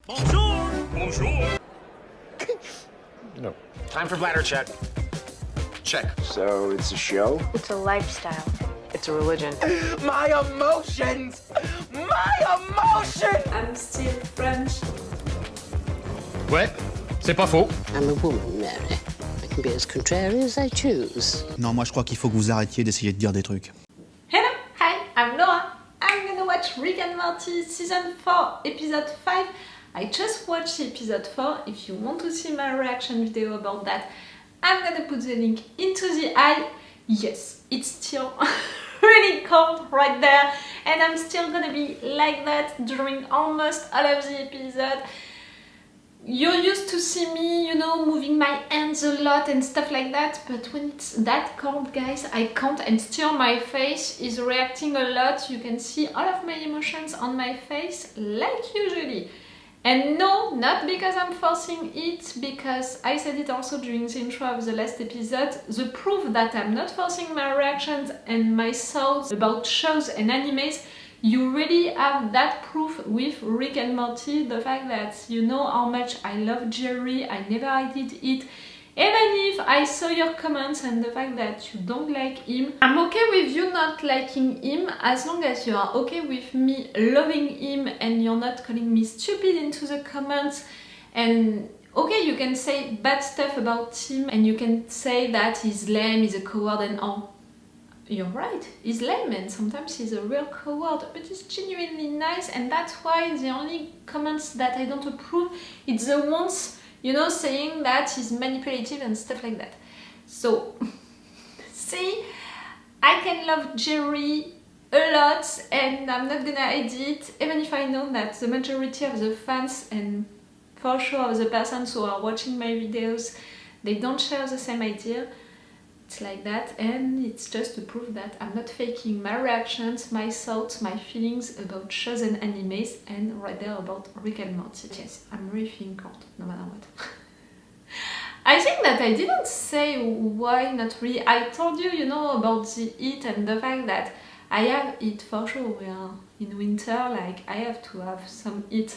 Bonjour! Bonjour! No. Time for bladder check. Check. So it's a show? It's a lifestyle. It's a religion. My emotions! My emotions! I'm still French. Ouais, c'est pas faux. I'm a woman, Mary. I can be as contrary as I choose. Non, moi je crois qu'il faut que vous arrêtiez d'essayer de dire des trucs. Hello, hi, I'm Laura. I'm gonna watch Rick and Morty season 4, episode 5. I just watched episode 4. If you want to see my reaction video about that, I'm gonna put the link into the eye. Yes, it's still really cold right there, and I'm still gonna be like that during almost all of the episode. You're used to see me, moving my hands a lot and stuff like that, but when it's that cold, guys, I can't, and still my face is reacting a lot. You can see all of my emotions on my face, like usually. And no, not because I'm forcing it, because I said it also during the intro of the last episode, the proof that I'm not forcing my reactions and my thoughts about shows and animes. You really have that proof with Rick and Morty, the fact that you know how much I love Jerry, I never did it. Even if I saw your comments and the fact that you don't like him, I'm okay with you not liking him as long as you are okay with me loving him and you're not calling me stupid into the comments. And okay, you can say bad stuff about him and you can say that he's lame, he's a coward and all. You're right, he's lame and sometimes he's a real coward, but he's genuinely nice, and that's why the only comments that I don't approve, it's the ones, saying that he's manipulative and stuff like that. So, see, I can love Jerry a lot and I'm not gonna hide it, even if I know that the majority of the fans and for sure of the persons who are watching my videos, they don't share the same idea. It's like that, and it's just to prove that I'm not faking my reactions, my thoughts, my feelings about shows and animes, and right there about Rick and Morty. Yes, I'm really feeling cold, no matter what. I think that I didn't say why not really. I told you, about the heat and the fact that I have heat for sure. We are in winter, like I have to have some heat.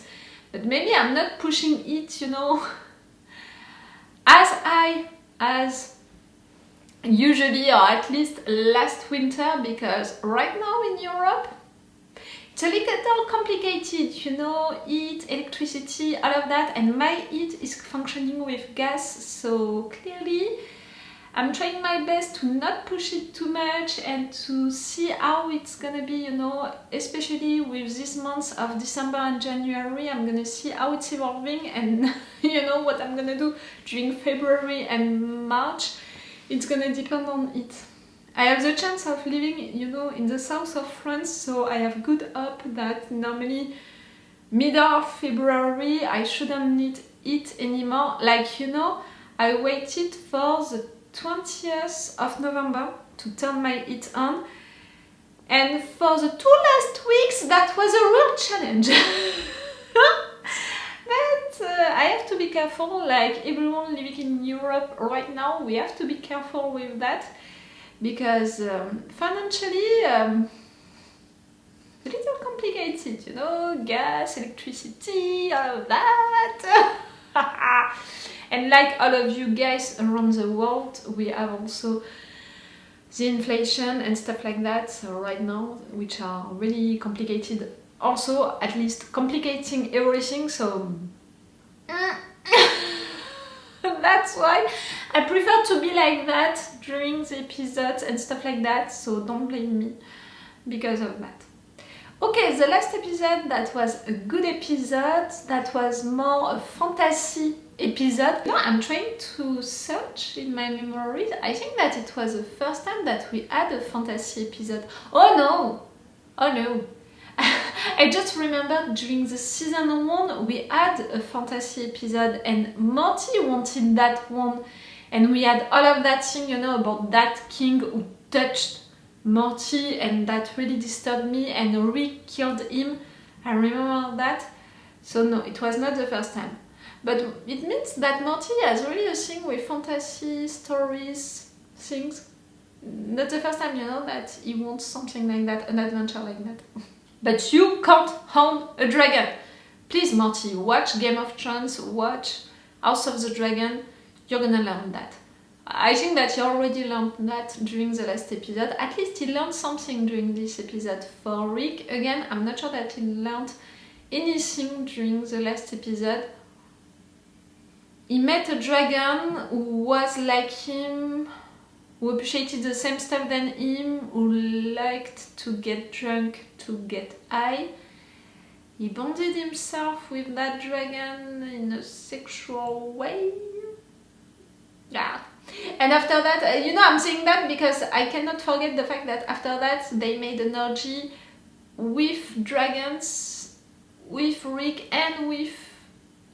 But maybe I'm not pushing it, as usually, or at least last winter, because right now in Europe it's a little complicated, heat, electricity, all of that, and my heat is functioning with gas, so clearly I'm trying my best to not push it too much and to see how it's gonna be, especially with this month of December and January. I'm gonna see how it's evolving and what I'm gonna do during February and March. It's gonna depend on it. I have the chance of living, in the south of France, so I have good hope that normally middle of February I shouldn't need it anymore. Like, I waited for the 20th of November to turn my heat on, and for the 2 last weeks that was a real challenge. But I have to be careful, like everyone living in Europe right now, we have to be careful with that, because financially a little complicated, gas, electricity, all of that. And like all of you guys around the world, we have also the inflation and stuff like that, so right now, which are really complicated. Also, at least complicating everything, so that's why I prefer to be like that during the episodes and stuff like that, so don't blame me because of that. Okay, the last episode, that was a good episode, that was more a fantasy episode. I'm trying to search in my memories. I think that it was the first time that we had a fantasy episode. Oh no! I just remembered during the season 1 we had a fantasy episode and Morty wanted that one, and we had all of that thing, about that king who touched Morty and that really disturbed me and Rick killed him. I remember that. So no, it was not the first time. But it means that Morty has really a thing with fantasy stories, things. Not the first time, that he wants something like that, an adventure like that. But you can't harm a dragon. Please, Morty, watch Game of Thrones, watch House of the Dragon. You're gonna learn that. I think that you already learned that during the last episode. At least he learned something during this episode. For Rick, again, I'm not sure that he learned anything during the last episode. He met a dragon who was like him, who appreciated the same stuff than him, who liked to get drunk, to get high. He bonded himself with that dragon in a sexual way. Yeah. And after that, I'm saying that because I cannot forget the fact that after that they made an orgy with dragons, with Rick and with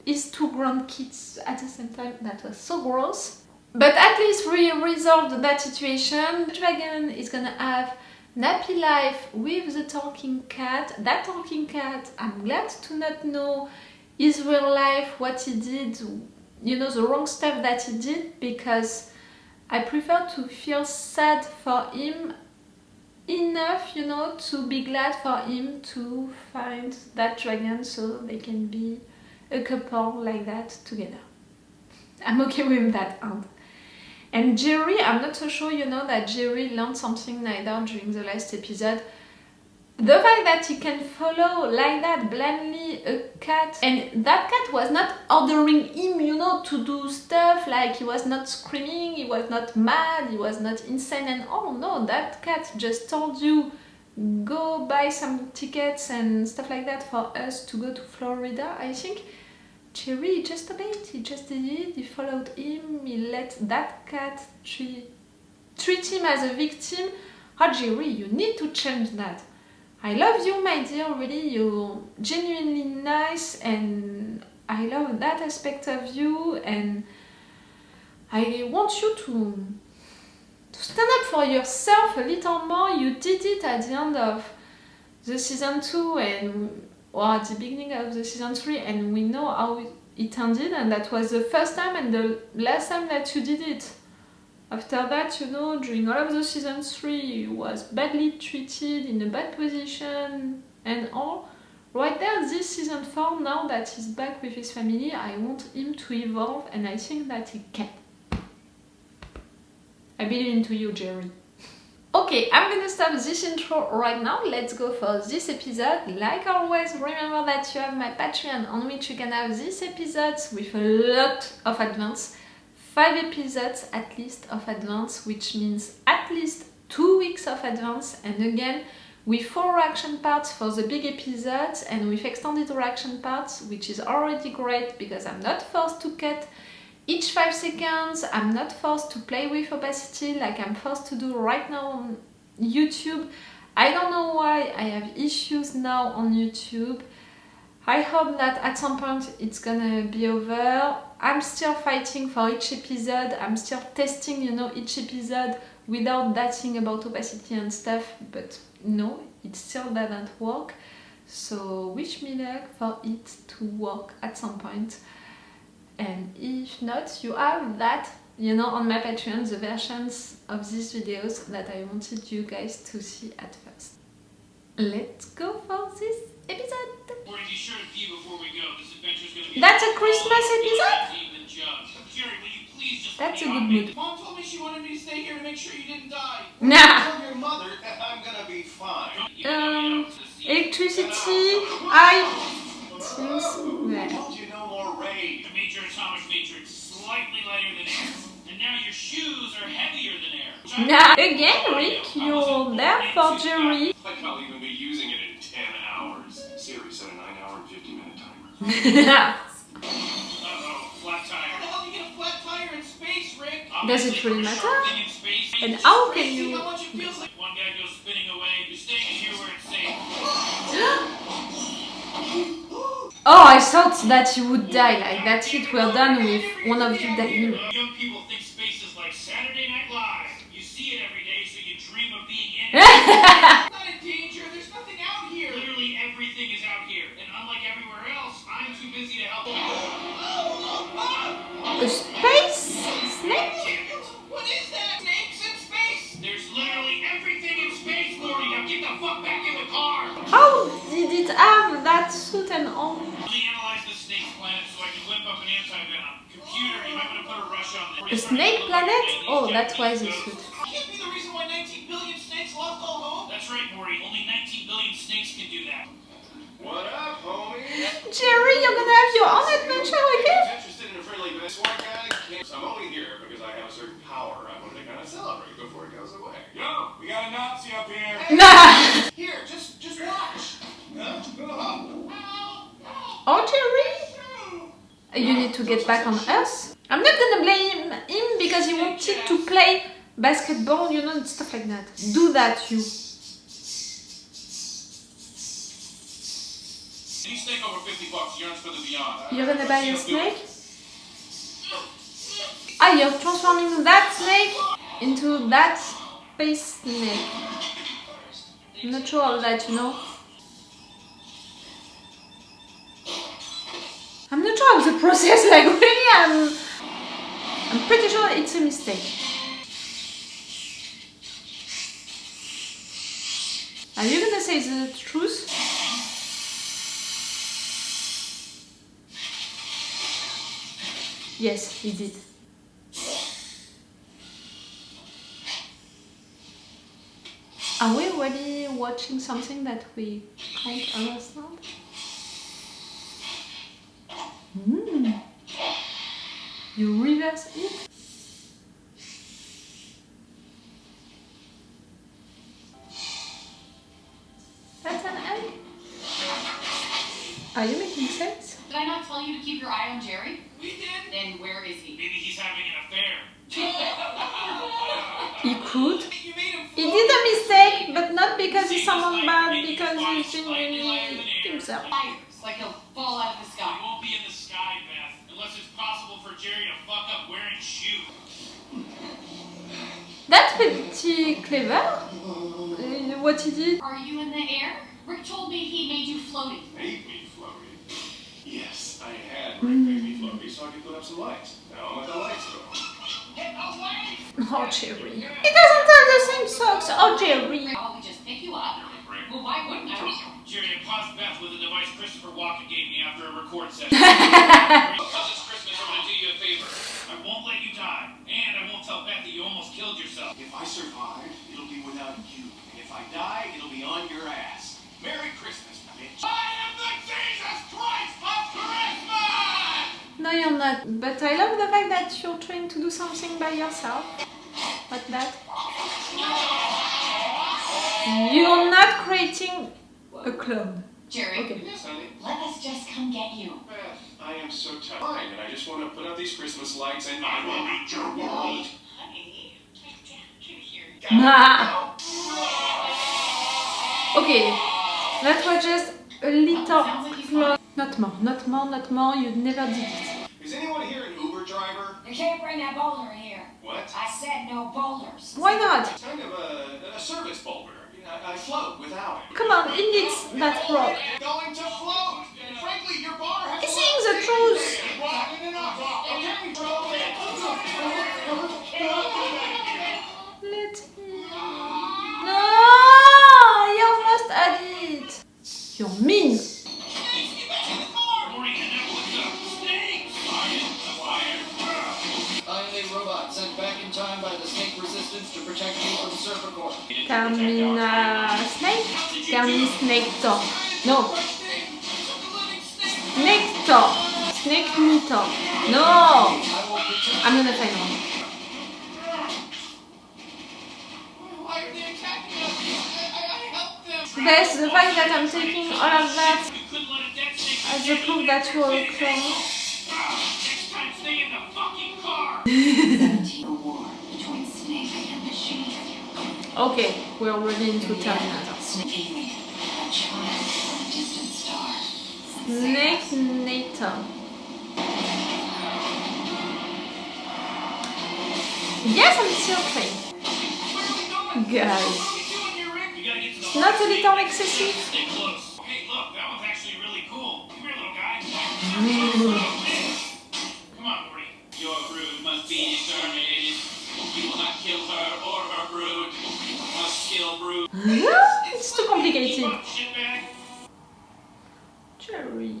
his 2 grandkids at the same time. That was so gross. But at least we resolved that situation. The dragon is gonna have an happy life with the talking cat. That talking cat, I'm glad to not know his real life, what he did, the wrong stuff that he did, because I prefer to feel sad for him enough, to be glad for him to find that dragon so they can be a couple like that together. I'm okay with that end. And Jerry, I'm not so sure, that Jerry learned something neither during the last episode. The fact that he can follow like that blindly a cat, and that cat was not ordering him, to do stuff, like he was not screaming, he was not mad, he was not insane and all. No, that cat just told you, go buy some tickets and stuff like that for us to go to Florida. I think Jerry just obeyed, he just did it, he followed him, he let that cat treat him as a victim. Oh, Jerry, you need to change that. I love you, my dear, really, you're genuinely nice and I love that aspect of you, and I want you to stand up for yourself a little more. You did it at the end of the season 2 or at the beginning of the season 3, and we know how it ended, and that was the first time and the last time that you did it. After that, during all of the season 3, he was badly treated, in a bad position and all. Right there, this season 4, now that he's back with his family, I want him to evolve, and I think that he can. I believe into you, Jerry. Okay, I'm gonna stop this intro right now. Let's go for this episode. Like always, remember that you have my Patreon on which you can have these episodes with a lot of advance. 5 episodes at least of advance, which means at least 2 weeks of advance, and again with 4 reaction parts for the big episodes and with extended reaction parts, which is already great because I'm not forced to cut each 5 seconds, I'm not forced to play with opacity like I'm forced to do right now on YouTube. I don't know why I have issues now on YouTube. I hope that at some point it's gonna be over. I'm still fighting for each episode, I'm still testing, each episode without that thing about opacity and stuff, but no, it still doesn't work. So wish me luck for it to work at some point. And if not, you have that, on my Patreon, the versions of these videos that I wanted you guys to see at first. Let's go for this episode. Morty, be sure to pee before we go. This adventure's gonna be That's a Christmas episode? Jerry, will you please just That's a put me good on me? mood. Mom told me she wanted me to stay here to make sure you didn't die. Nah. Tell your mother that I'm gonna be fine. Electricity, Teams, I told you no more raid. The major atomic matrix slightly lighter than air. And now your shoes are heavier than air. Nah. Again, Rick, you're there for Jerry. Like I'll even be using it in 10 hours. Siri set a 9-hour and 50-minute timer. Uh-oh, flat tire. How the hell do you get a flat tire in space, Rick? Does it really matter? Shark in space. And how can See you... how much it feels like? One guy goes spinning away. You're staying in here where it's safe. Oh, I thought that you would die, like that's it, we're done with one of you dying. Young people think space is like Saturday Night Live. You see it every day, so you dream of being in it. It's not in danger. There's nothing out here. Literally everything is out here, and unlike everywhere else, I'm too busy to help. A space snake? What is that? Snakes in space? There's literally everything in space, Morty. Now get the fuck back in the car. How did it have that suit and all? The anti-venom. Computer, you might want to put a rush on A this. snake planet? Oh, that's why the suit. Can't be the reason why 19 billion snakes love go home. That's right, Morty. Only 19 billion snakes can do that. What up, homie? Jerry, you're gonna have your own adventure again? Interested in a friendly business one guy? I'm only here because I have a certain power I wanted to kind of celebrate before it goes away. Yo, we got a Nazi up here. Nah. Here, just watch. Oh, Jerry? You need to get back on Earth? I'm not gonna blame him because he wanted to play basketball, you know, and stuff like that. Do that, you. Any snake over $50 yearns for the beyond. You're gonna buy a snake? Ah, you're transforming that snake into that space snake. I'm not sure of that, you know. I'm not sure of the process, like really, I'm pretty sure it's a mistake. Are you gonna say the truth? Yes, he did. Are we already watching something that we can't understand? You reverse it? That's an egg? Are you making sense? Did I not tell you to keep your eye on Jerry? We did. Then where is he? Maybe he's having an affair. He could. You made him He did a mistake, but not because he's someone bad, because he's genuinely himself. Fires, like he'll fall out of the He sky. won't be in the sky, Beth, unless it's possible for Jerry to fuck up wearing shoes. That's pretty clever. What he did. Are you in the air? Rick told me he made you floaty. Made me floaty. Yes, I had Rick made me floaty so I could put up some lights. Now I'm at the lights though. Get away! Oh, Jerry. He doesn't have the same socks. Oh, Jerry. I'll just pick you up. Well, why wouldn't I? Jerry, I paused Beth with a device Christopher Walken gave me after a record session. Because it's Christmas, I'm going to do you a favor. I won't let you die, and I won't tell Beth that you almost killed yourself. If I survive, it'll be without you. And if I die, it'll be on your ass. Merry Christmas, bitch. I am the Jesus Christ of Christmas! No, you're not. But I love the fact that you're trying to do something by yourself. Like that. You're not creating a clone. Jerry, Okay. Yes, honey. let us just come get you. Beth, I am so tired, and I just want to put up these Christmas lights, and I will eat your world. Honey, I can hear you. Ah. Okay, that was just a little clone. Not more, not more, not more. You never did it. Is anyone here an Uber driver? You can't bring that boulder in here. What? I said no boulders. Why not? It's kind of a service boulder. You know, I float without it. Come on, it needs that rock. Going to float. Frankly, your bar has He's saying the truth. Let me. No, you almost had it. You're mean. Morty, and now what's up? Snakes! I am a robot sent back in time by the snake resistance to protect you from Serpicore. Termina snake? Terminator. No. Snake-tor. Snake-meter. No. I'm gonna find one. Why are they attacking us? I helped them! There's the fact that I'm taking all of that You couldn't let a dead snake as a proof that you're a clone. Next time, stay in the fucking car! A war between snake and machine. Okay, we're already into Terminator. Alien, a child from a distant star. Snake-nator. Yes, I'm still playing. Guys. It's not a little excessive. Stay close. Hey, look, that one's actually really cool. Come here, little guy. Come on, Morty. Your brood must be exterminated. You will not kill her or her brood. Must kill brood. It's too complicated. Fuck, shitbag. Jerry.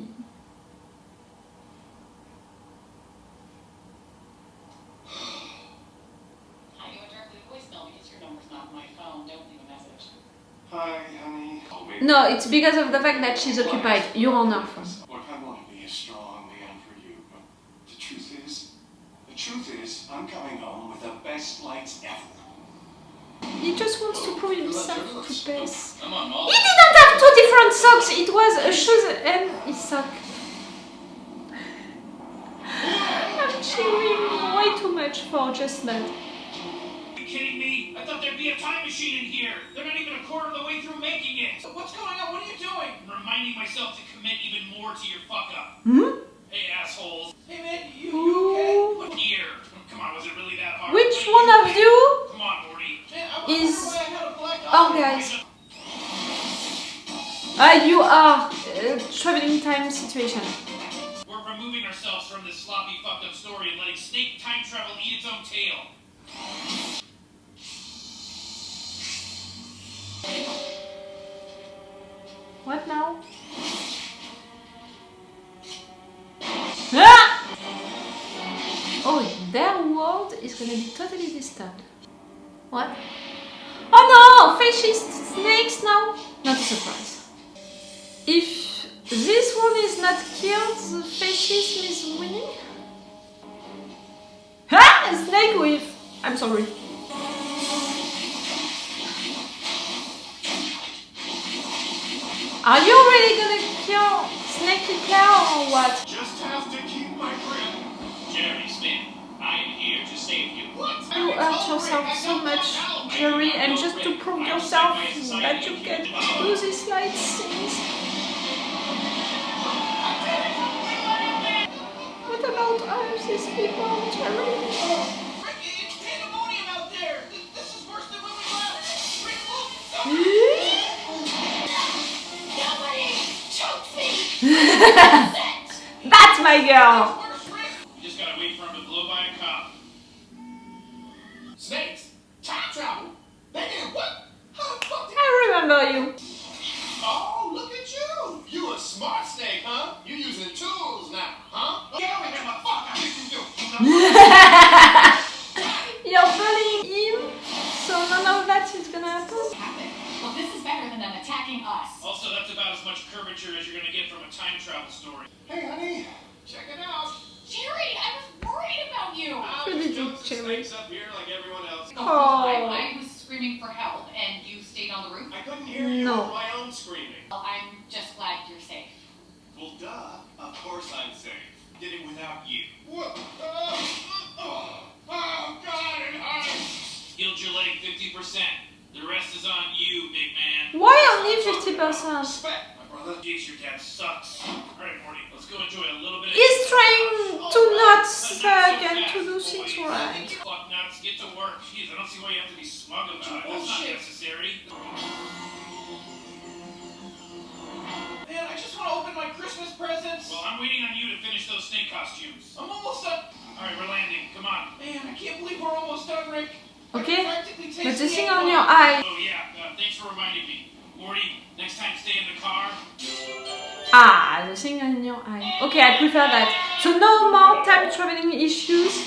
Hi, honey. Oh, maybe. No, it's because of the fact that she's occupied. You're on her phone. Look, I want to be a strong man for you, but the truth is, I'm coming home with the best lights ever. He just wants to prove himself to Bess. Come on, He Molly. didn't have two different socks. It was a shoes and his sock. I'm cheering way too much for just that. Are you kidding me? I thought there'd be a time machine in here. They're not even a quarter of the way through making it. So what's going on? What are you doing? I'm reminding myself to commit even more to your fuck up. Hey, assholes. Hey, man, you okay? What here? Come on, was it really that hard? Which one of you Come on, Morty. is... Oh, guys. You are traveling time situation. We're removing ourselves from this sloppy, fucked up story and letting snake time travel eat its own tail. What now? Ah! Oh, their world is gonna be totally disturbed. What? Oh no! Fascist snakes now? Not a surprise. If this one is not killed, the fascism is winning? Ha! A snake with... I'm sorry. Are you really gonna kill Snakey Cow or what? Just have to keep my grip. Jerry Smith, I am here to save you. What? You hurt yourself so much, Jerry, and just to prove yourself that you can do these light things. What about all these people, Jerry? It's pandemonium out there. This is worse than when we left. Rick, look. Nobody chokes me. That's my girl! You just gotta wait for him to blow by a cop. Snakes? Time travel? Man, what? How the fuck did... I remember you. Oh, look at you. You a smart snake, huh? You using tools now, huh? Get over here, motherfucker. You're bullying him, so none of that is gonna happen. Well, this is better than them attacking us. Also, that's about as much curvature as you're gonna get from a time travel story. Hey, honey. Check it out. Jerry, I was worried about you. Who did you, Jerry? Snakes up here like everyone else. The whole time I was screaming for help and you stayed on the roof. I couldn't hear you No. over my own screaming. Well, I'm just glad you're safe. Well, duh. Of course I'm safe. Did it without you. What? Oh, God, it hurts. Healed your leg 50%. The rest is on you, big man. Why only 50%? Respect, my brother. Jeez, your dad sucks. Alright, Morty, let's go enjoy a little bit of... He's trying to not suck and to do things boys. right. Fuck nuts, get to work. Jeez, I don't see why you have to be smug about it. That's not necessary. Man, I just want to open my Christmas presents. Well, I'm waiting on you to finish those snake costumes. I'm almost done. Alright, we're landing. Come on. Man, I can't believe we're almost done, Rick. Okay, but the thing on your eye. Oh, yeah. Thanks for reminding me. Morty, next time stay in the car. Ah, the thing on your eye. Okay, I prefer that. So no more time traveling issues.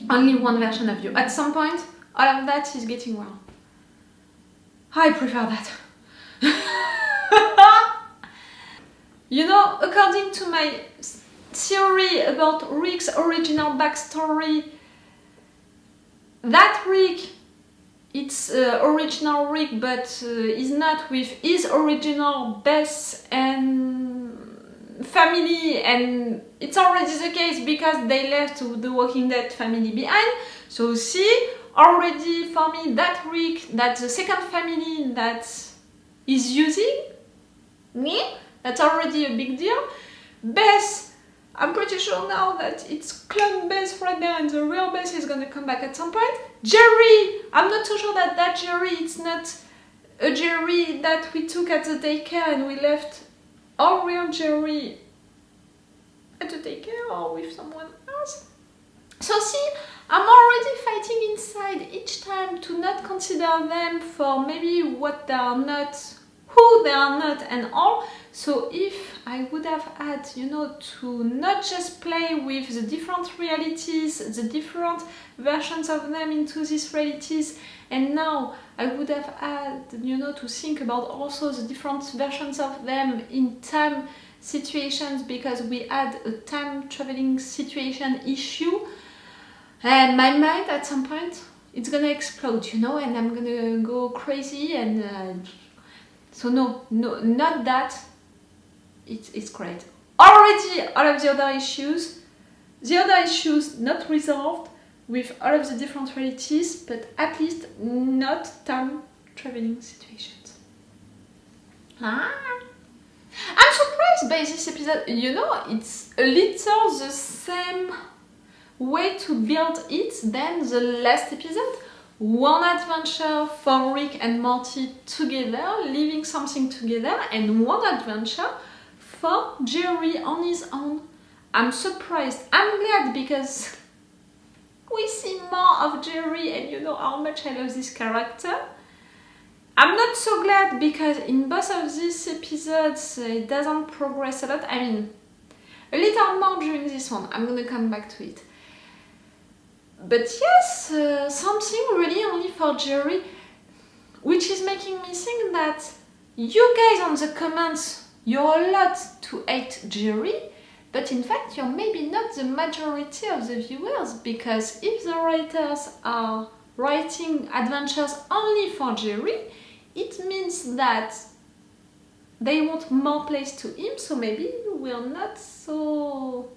Only one version of you. At some point, all of that is getting well. I prefer that. You know, according to my theory about Rick's original backstory, that Rick, it's original Rick, but is not with his original Bess and family, and it's already the case because they left the Walking Dead family behind. So see, already for me, that Rick, that's the second family that is using me, that's already a big deal. Bess, I'm pretty sure now that it's clone Bess right there and the real Bess is gonna come back at some point. Jerry! I'm not so sure that that Jerry, it's not a Jerry that we took at the daycare and we left our real Jerry at the daycare or with someone else. So see, I'm already fighting inside each time to not consider them for maybe what they are not who they are not and all. So if I would have had, to not just play with the different realities, the different versions of them into these realities, and now I would have had, to think about also the different versions of them in time situations, because we had a time traveling situation issue, and my mind at some point, it's gonna explode, and I'm gonna go crazy, and so no, not that. It's great. Already all of the other issues not resolved with all of the different realities, but at least not time traveling situations. I'm surprised by this episode. It's a little the same way to build it than the last episode. One adventure for Rick and Morty together, living something together, and one adventure for Jerry on his own. I'm surprised. I'm glad because we see more of Jerry, and you know how much I love this character. I'm not so glad because in both of these episodes it doesn't progress a lot. I mean, a little more during this one. I'm gonna come back to it. But yes, something really only for Jerry, which is making me think that you guys on the comments, you're a lot to hate Jerry, but in fact you're maybe not the majority of the viewers, because if the writers are writing adventures only for Jerry, it means that they want more place to him, so maybe we're not so,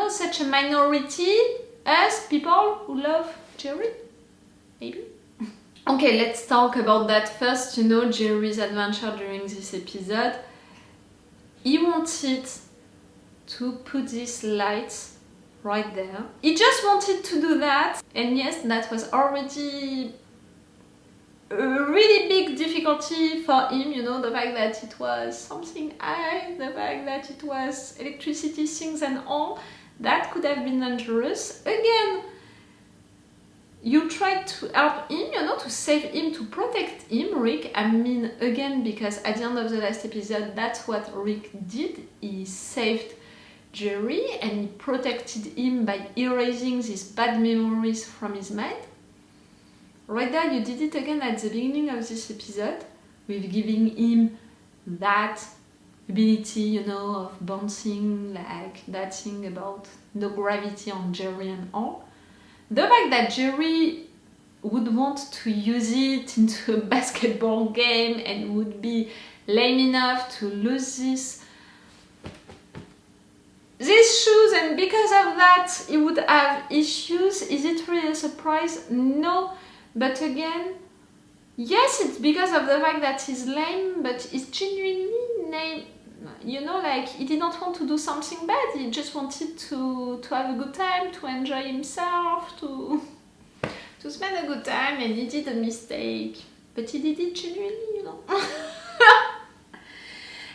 such a minority as people who love Jerry, maybe. Okay, let's talk about that first. Jerry's adventure during this episode. He wanted to put these lights right there. He just wanted to do that. And yes, that was already a really big difficulty for him. The fact that it was something high, the fact that it was electricity things and all. That could have been dangerous. Again, you tried to help him, to save him, to protect him, Rick. I mean, again, because at the end of the last episode, that's what Rick did. He saved Jerry and he protected him by erasing these bad memories from his mind. Right there, you did it again at the beginning of this episode, with giving him that ability, of bouncing, like that thing about no gravity on Jerry and all. The fact that Jerry would want to use it into a basketball game and would be lame enough to lose these shoes, and because of that he would have issues. Is it really a surprise? No, but again, yes, it's because of the fact that he's lame, but he's genuinely lame. He didn't want to do something bad, he just wanted to have a good time, to enjoy himself, to spend a good time, and he did a mistake. But he did it genuinely,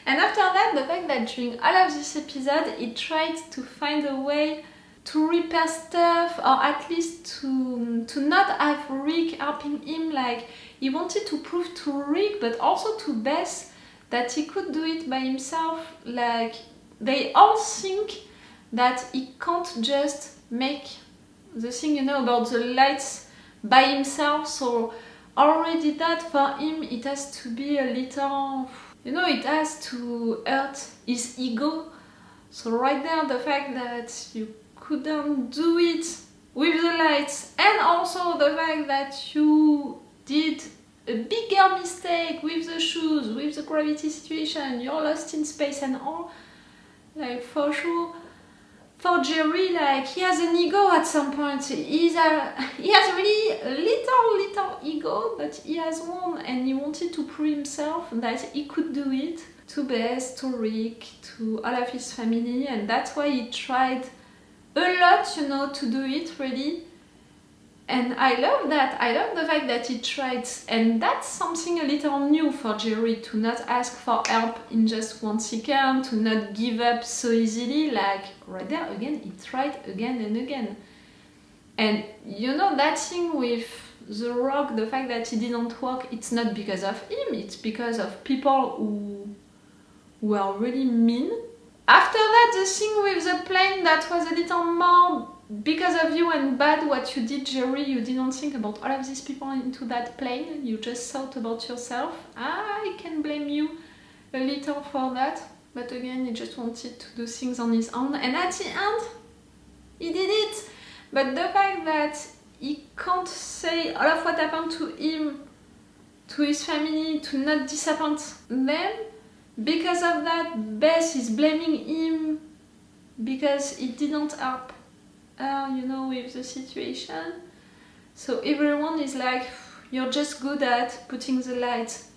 And after that, the fact that during all of this episode, he tried to find a way to repair stuff, or at least to not have Rick helping him. Like, he wanted to prove to Rick, but also to Beth, that he could do it by himself. Like, they all think that he can't just make the thing, about the lights by himself. So already that for him, it has to be a little, it has to hurt his ego. So right there, the fact that you couldn't do it with the lights, and also the fact that you did a bigger mistake with the shoes, with the gravity situation, you're lost in space and all. Like, for sure, for Jerry, like, he has an ego at some point. He has really a little ego, but he has one, and he wanted to prove himself that he could do it to Beth, to Rick, to all of his family, and that's why he tried a lot, to do it, really. And I love that. I love the fact that he tried, and that's something a little new for Jerry, to not ask for help in just 1 second, to not give up so easily. Like, right there, again, he tried again and again. And that thing with The Rock, the fact that he didn't work, it's not because of him, it's because of people who are really mean. After that, the thing with the plane, that was a little more because of you and bad what you did, Jerry. You didn't think about all of these people into that plane, you just thought about yourself. I can blame you a little for that, but again, he just wanted to do things on his own, and at the end, he did it. But the fact that he can't say all of what happened to him, to his family, to not disappoint them, because of that, Beth is blaming him because he didn't help her, you know, with the situation. So everyone is like, you're just good at putting the lights.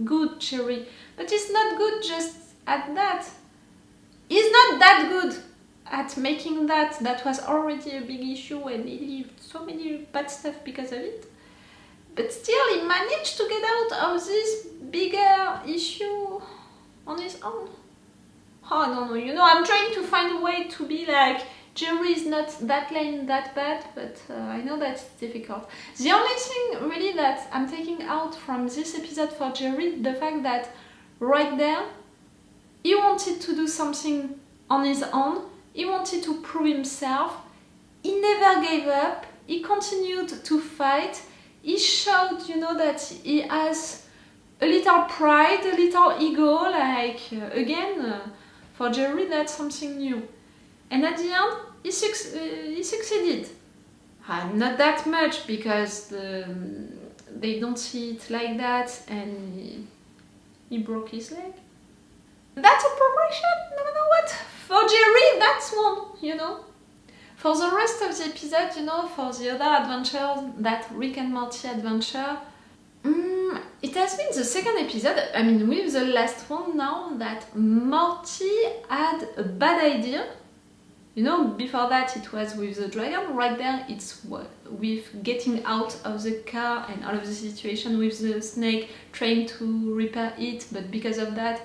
Good, Jerry. But he's not good just at that. He's not that good at making that. That was already a big issue and he did so many bad stuff because of it. But still, he managed to get out of this bigger issue on his own. Oh, I don't know, you know, I'm trying to find a way to be like, Jerry is not that lame, that bad, but I know that's difficult. The only thing really that I'm taking out from this episode for Jerry, the fact that right there, he wanted to do something on his own, he wanted to prove himself, he never gave up, he continued to fight, he showed, you know, that he has a little pride, a little ego, like, again, for Jerry, that's something new. And at the end, he succeeded. Not that much, because they don't see it like that, and he broke his leg. That's a progression, no matter what. For Jerry, that's one, you know. For the rest of the episode, you know, for the other adventures, that Rick and Morty adventure, it has been the second episode, I mean with the last one now, that Morty had a bad idea. You know, before that it was with the dragon, right there it's with getting out of the car and all of the situation with the snake, trying to repair it, but because of that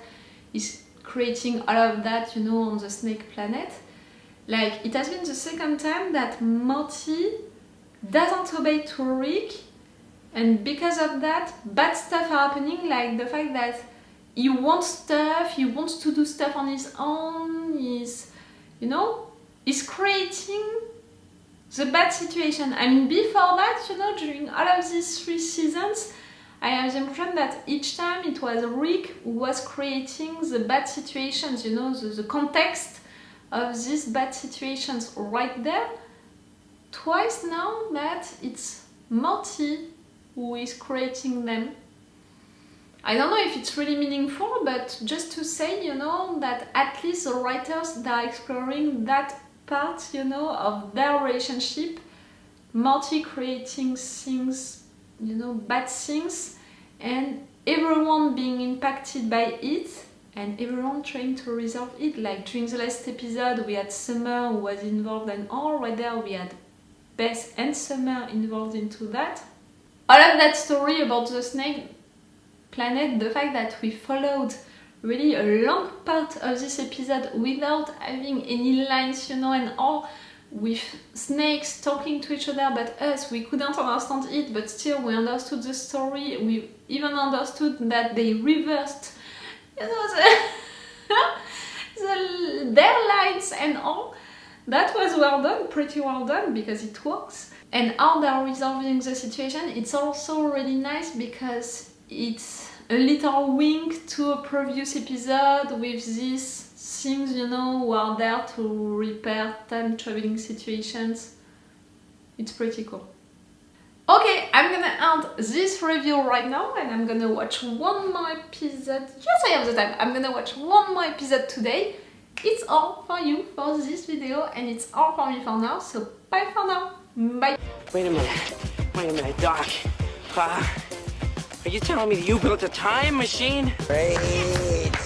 he's creating all of that, you know, on the snake planet. Like, it has been the second time that Morty doesn't obey to Rick, and because of that, bad stuff are happening, like the fact that he wants stuff, he wants to do stuff on his own, he's, you know, he's creating the bad situation. I mean, before that, you know, during all of these 3 seasons, I have the impression that each time it was Rick who was creating the bad situations, you know, the context of these bad situations right there. Twice now that it's Morty who is creating them. I don't know if it's really meaningful, but just to say, you know, that at least the writers, they are exploring that part, you know, of their relationship. Morty creating things, you know, bad things, and everyone being impacted by it, and everyone trying to resolve it. Like during the last episode, we had Summer who was involved, and all right there we had Beth and Summer involved into that. All of that story about the snake planet, the fact that we followed really a long part of this episode without having any lines, you know, and all with snakes talking to each other, but us, we couldn't understand it, but still we understood the story. We even understood that they reversed, you know, their lines and all. That was well done, pretty well done, because it works. And how they're resolving the situation, it's also really nice because it's a little wink to a previous episode with these things, you know, who are there to repair time traveling situations. It's pretty cool. Okay, I'm gonna end this review right now and I'm gonna watch one more episode. Yes, I have the time. I'm gonna watch one more episode today. It's all for you for this video and it's all for me for now, so bye for now. Bye. Wait a minute, Doc. Are you telling me that you built a time machine? Great.